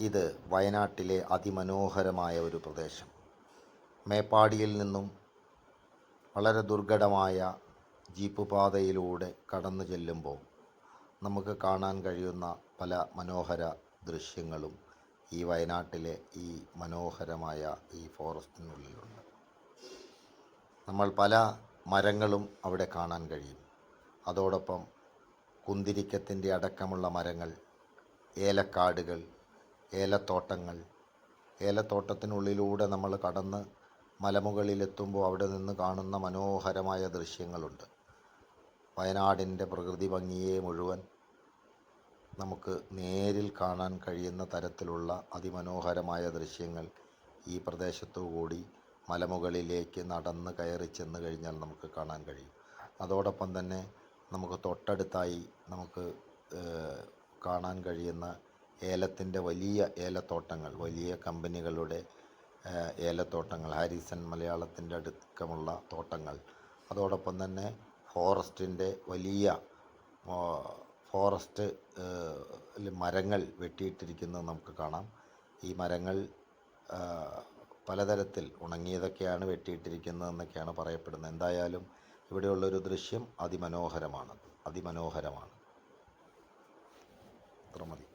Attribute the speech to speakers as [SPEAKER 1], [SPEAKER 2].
[SPEAKER 1] ഇത് വയനാട്ടിലെ അതിമനോഹരമായ ഒരു പ്രദേശം. മേപ്പാടിയിൽ നിന്നും വളരെ ദുർഘടമായ ജീപ്പ് പാതയിലൂടെ കടന്നു ചെല്ലുമ്പോൾ നമുക്ക് കാണാൻ കഴിയുന്ന പല മനോഹര ദൃശ്യങ്ങളും ഈ വയനാട്ടിലെ ഈ മനോഹരമായ ഈ ഫോറസ്റ്റിനുള്ളിലുണ്ട്. നമ്മൾ പല മരങ്ങളും അവിടെ കാണാൻ കഴിയും. അതോടൊപ്പം കുന്തിരിക്കത്തിൻ്റെ അടക്കമുള്ള മരങ്ങൾ, ഏലക്കാടുകൾ, ഏലത്തോട്ടങ്ങൾ. ഏലത്തോട്ടത്തിനുള്ളിലൂടെ നമ്മൾ കടന്ന് മലമുകളിലെത്തുമ്പോൾ അവിടെ നിന്ന് കാണുന്ന മനോഹരമായ ദൃശ്യങ്ങളുണ്ട്. വയനാടിൻ്റെ പ്രകൃതി ഭംഗിയെ മുഴുവൻ നമുക്ക് നേരിൽ കാണാൻ കഴിയുന്ന തരത്തിലുള്ള അതിമനോഹരമായ ദൃശ്യങ്ങൾ ഈ പ്രദേശത്തുകൂടി മലമുകളിലേക്ക് നടന്ന് കയറി ചെന്ന് കഴിഞ്ഞാൽ നമുക്ക് കാണാൻ കഴിയും. അതോടൊപ്പം തന്നെ നമുക്ക് തൊട്ടടുത്തായി നമുക്ക് കാണാൻ കഴിയുന്ന ഏലത്തിൻ്റെ വലിയ ഏലത്തോട്ടങ്ങൾ, വലിയ കമ്പനികളുടെ ഏലത്തോട്ടങ്ങൾ, ഹാരിസൺ മലയാളത്തിൻ്റെ അടുക്കമുള്ള തോട്ടങ്ങൾ. അതോടൊപ്പം തന്നെ ഫോറസ്റ്റിൻ്റെ വലിയ ഫോറസ്റ്റ് മരങ്ങൾ വെട്ടിയിട്ടിരിക്കുന്നത് നമുക്ക് കാണാം. ഈ മരങ്ങൾ പലതരത്തിൽ ഉണങ്ങിയതൊക്കെയാണ് വെട്ടിയിട്ടിരിക്കുന്നതെന്നൊക്കെയാണ് പറയപ്പെടുന്നത്. എന്തായാലും ഇവിടെയുള്ളൊരു ദൃശ്യം അതിമനോഹരമാണ്. അത്ര മതി.